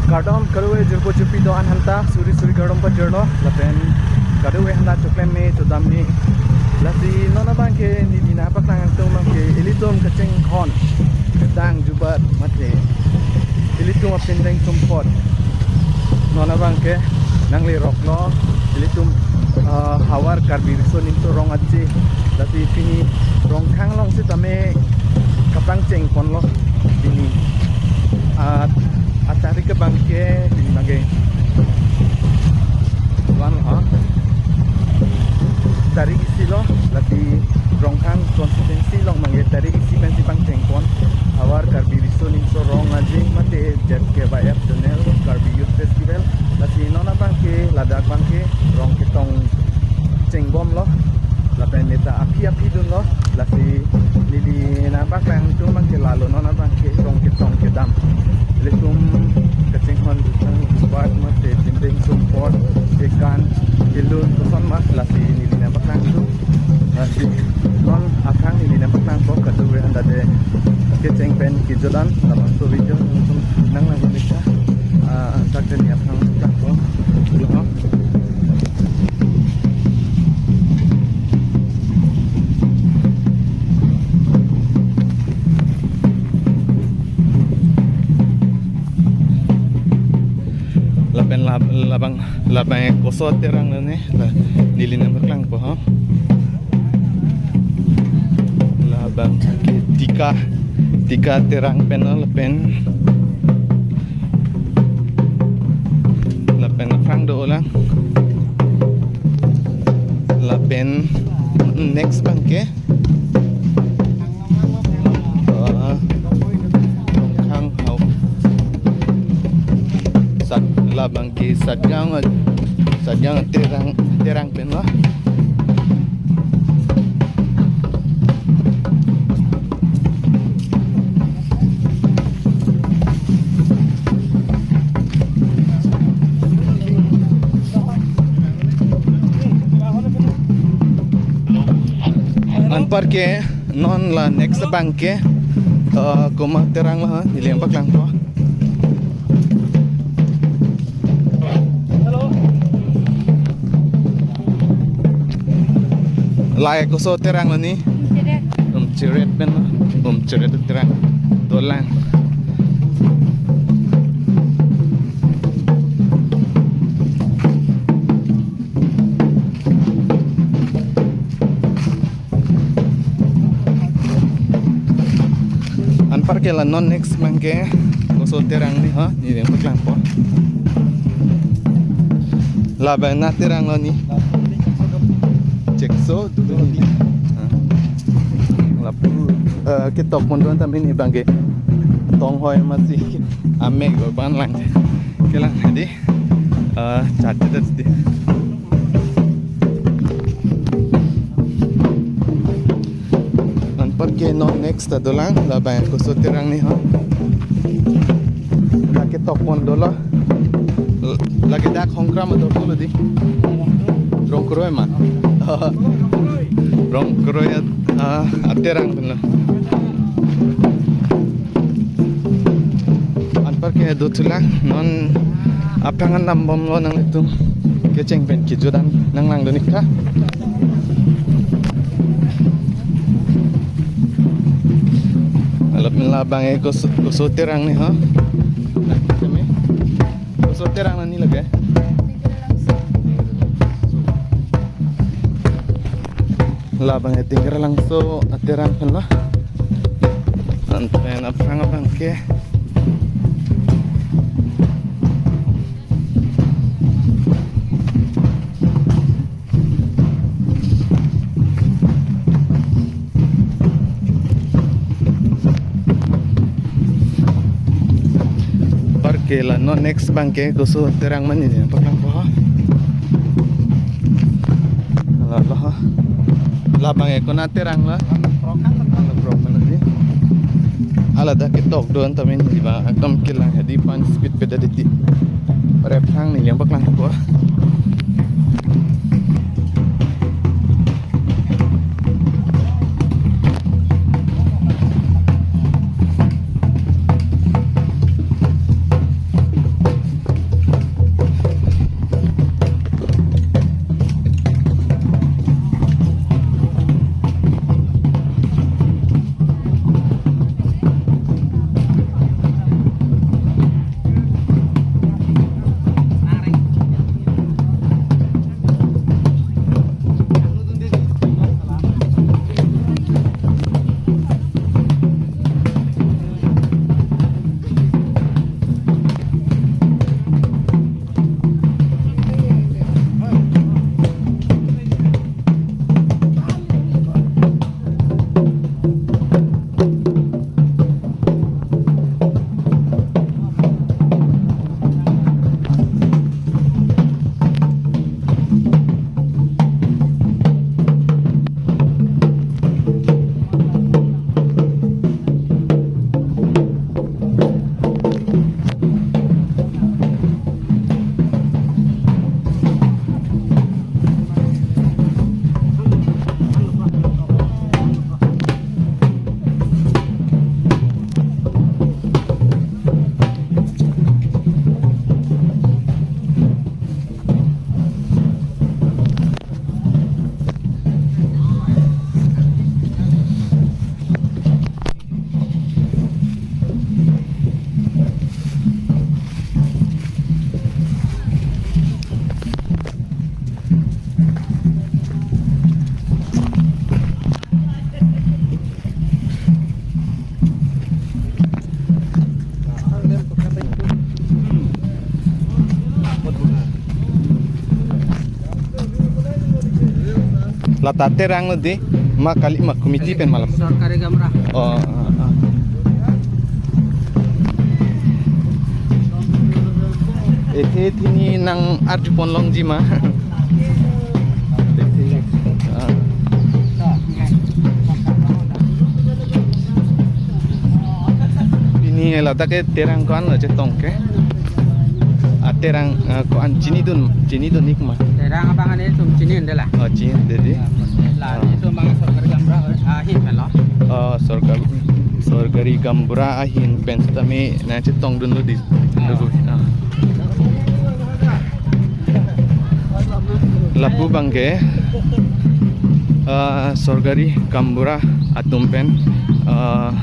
Gardom karuwe jurpo chupi do anhanta suri gardom pa jorno lapen karuwe handa chuklen me chodam ni lati nona bangke ni dina pak nang tung bangke ilitum kaceng khon ketang jubat mate ilitum apin deng tumpot nona bangke nang le roklo ilitum hawar karbir so nimto rong aji lati pini rong khang long si tame kapang ceng pon lo ini atari ke bangke ini bangke wan ha dari isi lo lati rongkang konsistensi long mangge dari isi pensi pang cengpon awar karbi risonin so rong aji mate jet ke bayar donel karbi youth festival lati nona bangke ladak bangke rong ketong cengbom lo lapen neta api dun lo lati lili nampak lang tu bangke lalu nona bangke rong ketong kedam litum kecengkon tutang buat mate dinding sumpot ikan ilun pesan mas lasi nili nampak lang tu lasi non akang nili nampak lang po kadue anda de keceng pen kijodan dalam so video untuk nang lang bisa tak den akang tak po lo labang kosot terang ni nilin berklang po ha labang tika terang penol pen frang do lang lapen next bangke labang ki sadyang terang pen lah anpar ke non la next bangke kuma terang lah nilempak lang po layak ko so terang ni ceret ben ceret terang dolang anpar ke la non next mangke ko so terang ni ha ni yang paklang po laban na terang lo ni cekso dulu ni lapu kita pondon tamin ibangge tonghoy masih ame go ban lang kelang hadi catet di anpar ke no next adolang labang ko so terang ni ha lagi tok pondola lagi dak hongkram ador dulu di rongkroy ma rong kroyat aterang benar anpar ke dotulang non apangan nambom lo nang itu keceng pen kijodan nang lang donika alap melabang ko soterang ni ha ko soterang ni lagi labang tinggal langsung aterang pula anten apa bangke parke la no next bangke kusu terang mani pakang po Allah labang ko na terang lah alada kitok doon tamin di ba akdom kilang hadi pan speed peda diti parep hang ni yang baklang ko lata terang di ma kali ma komiti pen malam. Sorkari Gamra. Oh. Ete tini nang arti ponlong jima. Ini lata ke terang kan aja tongke. Terang ko an cini dun nikma. Terang abangan itu sini adalah. Oh cini dedi. Lah itu bang Sorkari Gamra ahin kan lo. Oh sorgari gambura ahin pen tami na cetong dun lo di. Labu bangke sorgari gambura atumpen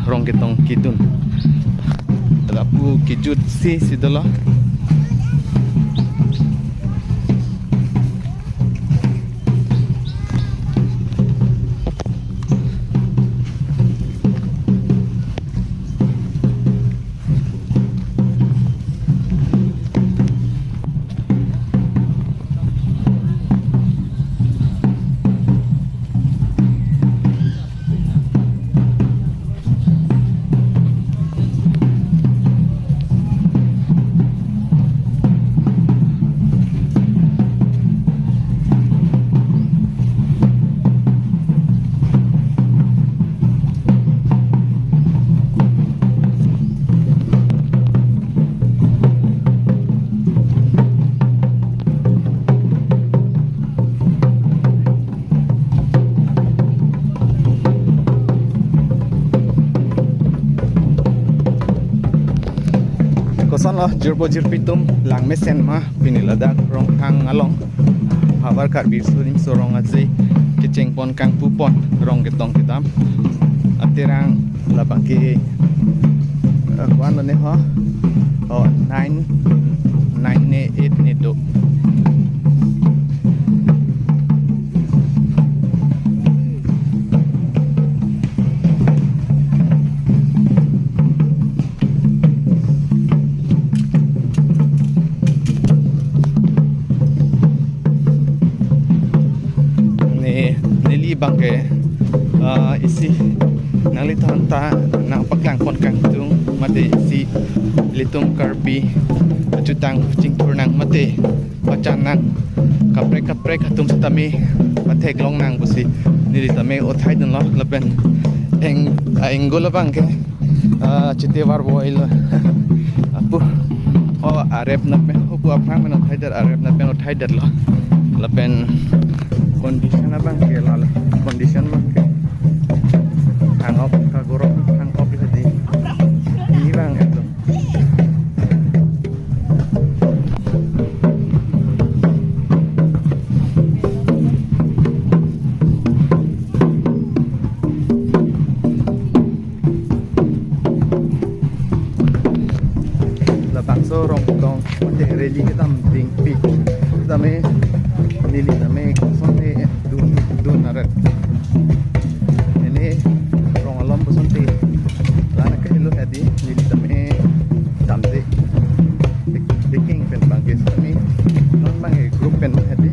rongketong kidun. Labu kijut si sidolo. Kosan lah jirbo jirpitum lang mesen mah piniladak rong kang along habar karbi surim sorong aji keceng pon kang pupon rong getong kitam atirang labang ki kuan ne ho 9 ne 8 ne do bangke isi nang litan ta nang paklang pon kang tung mate isi litum karbi jutang cingtur nang mate pacan nang kaprek hatum satami mate glong nang busi nili tame othai dun lo laben enggola bangke chite war boil apu arep na pe apu apang men othai dar arep na pe othai dar lo laben condition abang ke lala condition bang ke hang op kagorok hang op itu di ini bang itu lapang sorong dong mati reli kita penting pi kita me nili tame sonte dun naret ini rong alam sonte lana ke hilo hadi nili tame damde baking pen bangke tame non bangke group pen hadi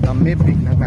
tame big nang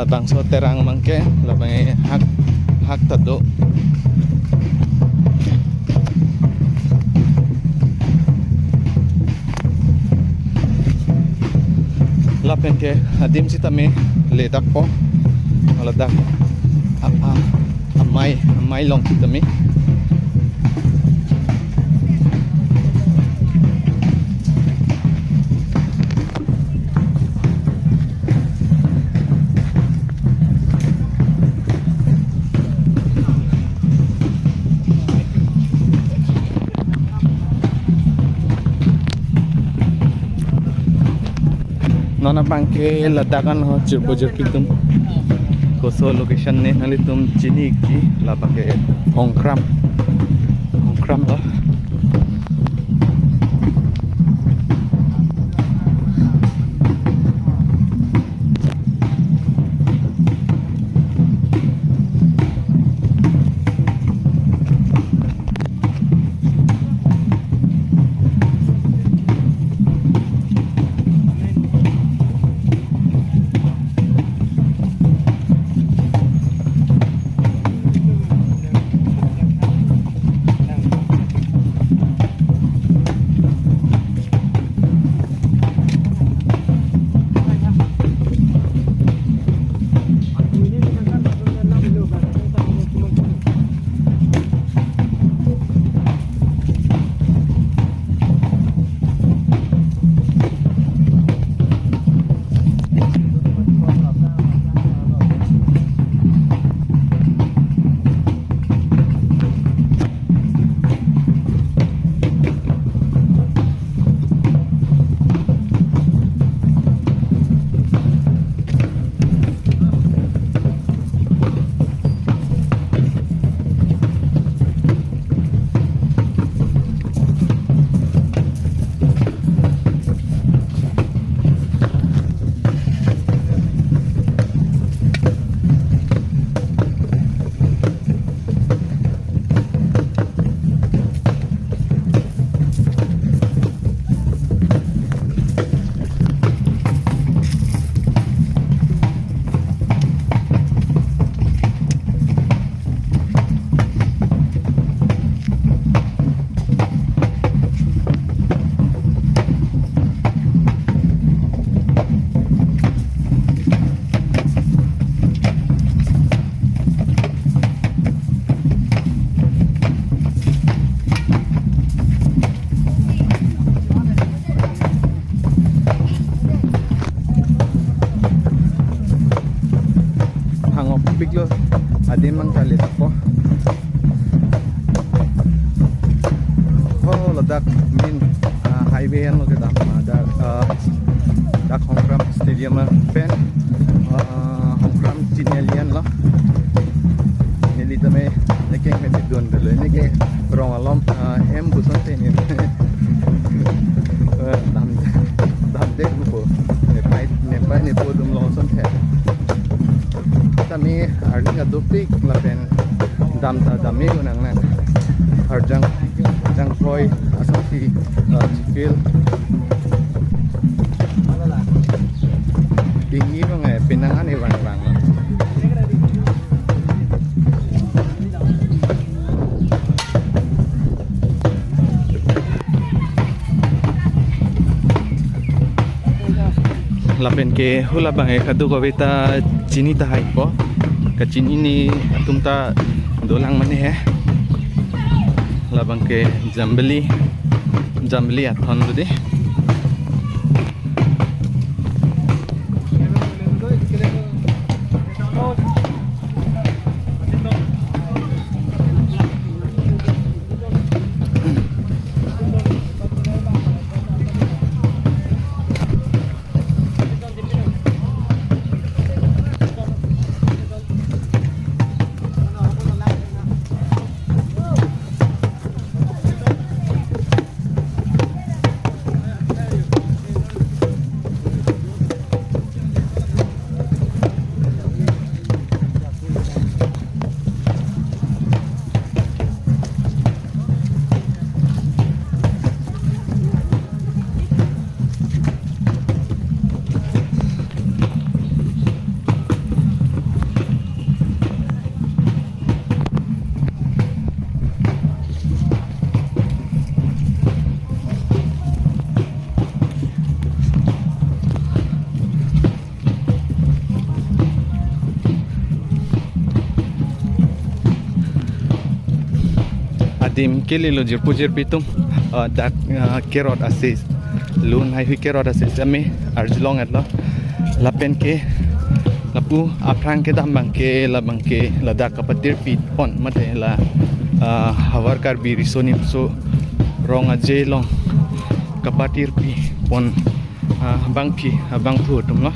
bangso terang mangke labang hak tado lapen ke adim si tami ledak po ladak amay long si tami nona bangke ladakan ho jirbo tum koso location ne nali tum chini ki la bangke hongkram lo biglo adim mang talit po oh ladak min highway yan lo kita dak hongkram stadium pen hongkram tinelian lo nili tame nekeng kasi doon dalo neke rong alom em buson teni dam dek lupo ne po dum lo son the kami arling adoptik lapen dami unang nan arjang koi asam si civil tinggi mga pinangan iwan-iwan lapen ke hula bang kadu ko beta chini ta hai po ka chini ni tumta dolang mane hai labang ke jambali athon budi adim kili lo jirpujir pitum dak kerot asis lun hai hui kerot asis ame arjlong atlo lapen ke lapu aprang ke dam bangke la bangke la dak kapatir pit pon mate la hawar kar bi risonim so rong aje long kapatir pi pon bang pi bang pu tum lo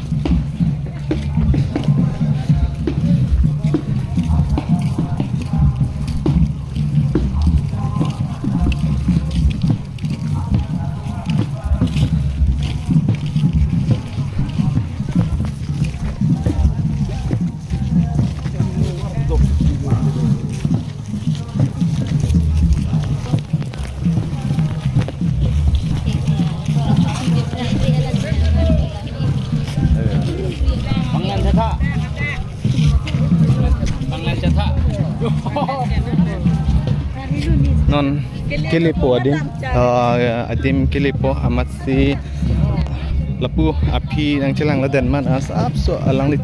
non kilipo adim kilipo amat si lapu api yang celang ladan man asap so alang lit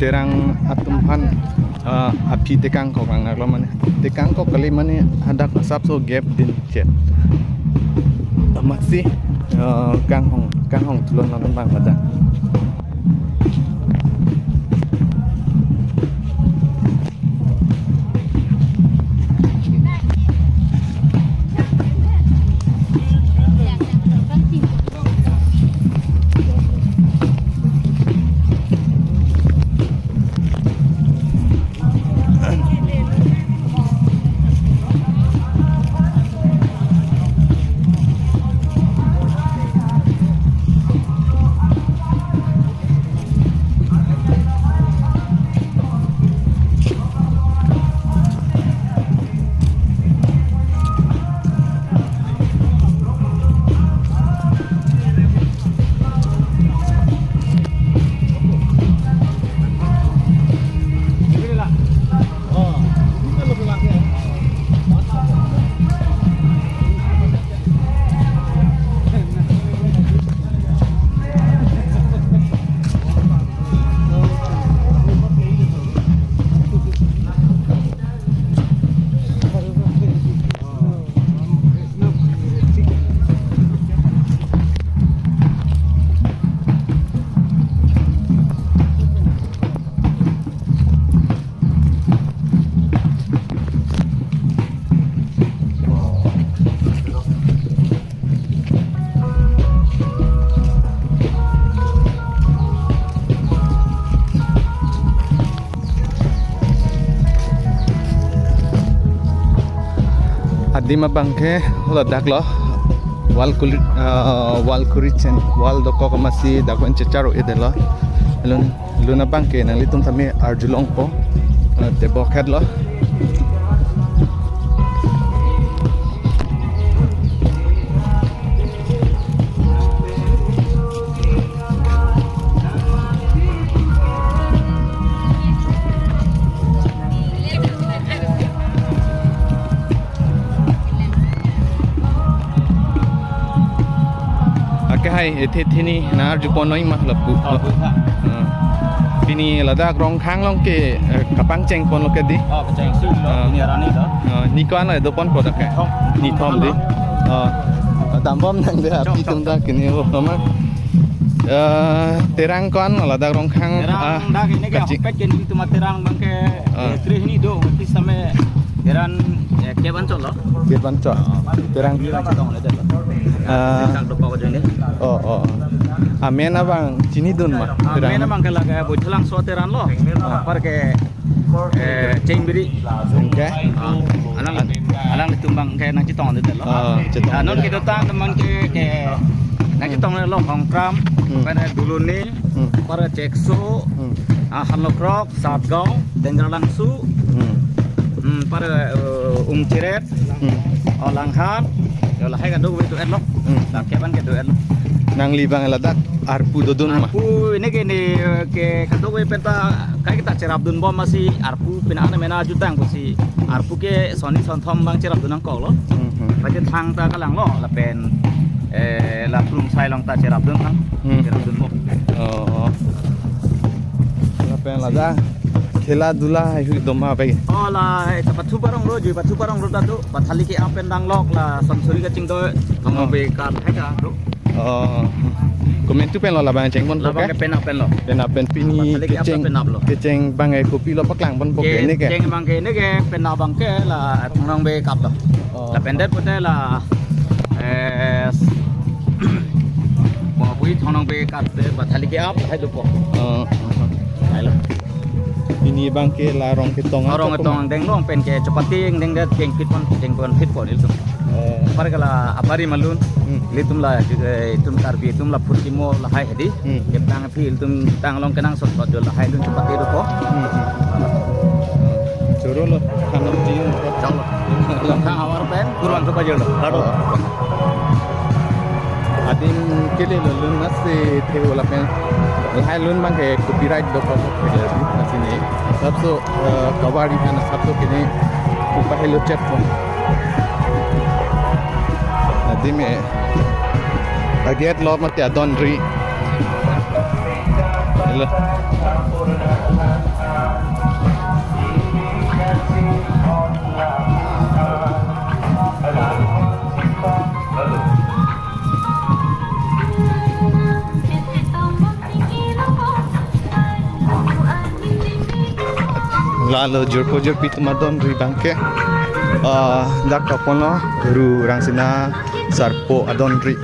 terang atumpan api tekang kok ngar lo man tekang kok kali man hadak asap so gap din chet amat si kang hong tulon non bang ladan di mabangke ladak lo wal kurichen wal doko masih dakwan cecaro idelo luna bangke nang litung tami arjulong po tebo khed lo hai ini na jupon noi mah lapu ini ladak rong khang long ke kapang cheng pon lo ke di kacang su ini arani dah ni kan la do pon ko da ke ni thom di tam bom nang de api tum da kini ho ma terang kon ladak rong khang dak ini ke hokkat ken itu terang bangke tri ini do mesti same teran ke bancol lo terang amen abang sini dun mah amen abang kalau kayak bocelang soteran lo par ke ceng biri oke alang ditumbang kayak nang citong itu lo non kita tang teman ke nang citong lo hongkram pada dulu nih para cekso hanlokrok satgau dengger langsu para ciret langhan kalau hai kan do itu lo tak keban ke do lo nang libang ladak arpu dodun mah arpu ini gini ke kado we penta kai kita cerap dun bom masih arpu pinana mena jutang ko si arpu ke soni son thom bang cerap dun ko lo baje thang ta kalang lo la pen la plum sai long ta cerap dun thang cerap dun bom la pen ladak khela dula hai hu doma bai oh la patu barang ro ji patu barang ro ta tu pathali ke apen dang lok la samsuri ka ching do thong be kan hai ka tu komen tu pen lo la bang cheng bon la bang ke pen lo pen pini ke cheng bang ai kopi lo paklang bon pok ni ke cheng bang ke ni ke pen na bang ke la thong be kap do la pen det pote la mo bui thong be kap te pathali ke ap hai do po hai lo ini bang ke la rong ke tong deng long pen ke chapati deng det keng fit pon fit po ni tu par kala apari malun li tum la tum karbi tum la purti mo la hai hedi ke tang fil tum tang long kenang sot sot la hai lun chapati do ko choro lo khanam ti chalo long thang awar pen kurang so pajol hado adin kele lo lun mas se theu la pen hai lun bang ke copyright do ko ke na sini sabso kawari kan sabso kene upahelo chat ko adime aget lo mate adonri hello lalu jurpo pitu madon ri bangke dak kapono ru rangsina sarpo adon ri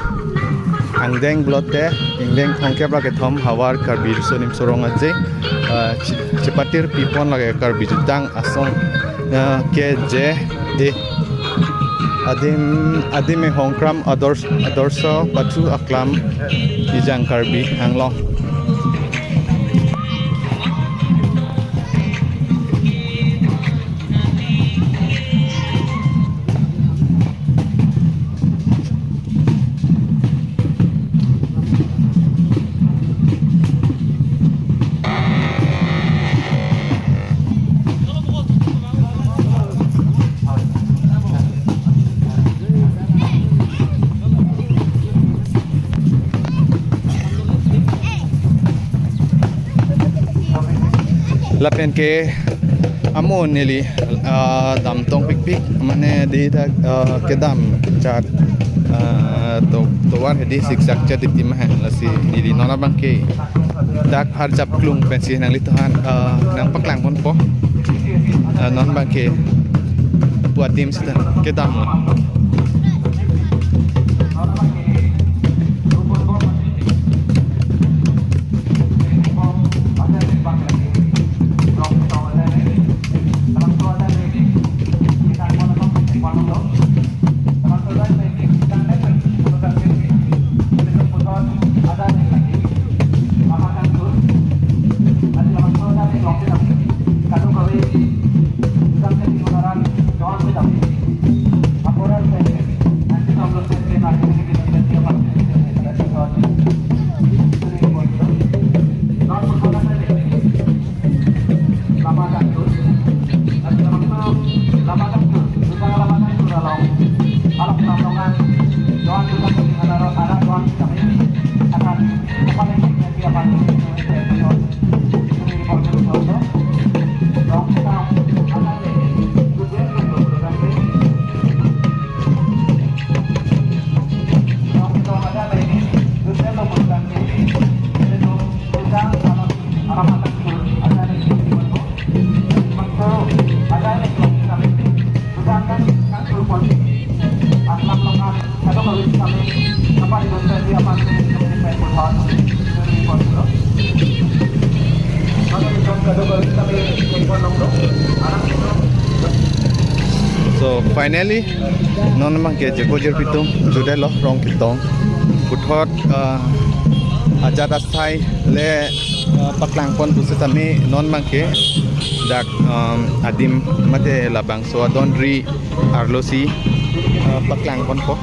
angdeng blote ingdeng khongke brake thom hawar karbir sonim sorong aje cepatir pipon lage karbi jutang asong ke je de adime hongkram adorso patu aklam ijang karbi hanglong lapen ke amon nili dam tong pik pik mane di ta ke dam chat to war hedi siksak chat di mah lasi nili nona bangke dak har jap klung pensi nang lituhan nang paklang pon po non bangke buat tim sitan ke dam So finally non mang ke jepojir pitung jude lo rong kitong puthot ajat asthai le paklang pon pusatami non mang ke dak adim mate labang so adon ri arlosi paklang pon po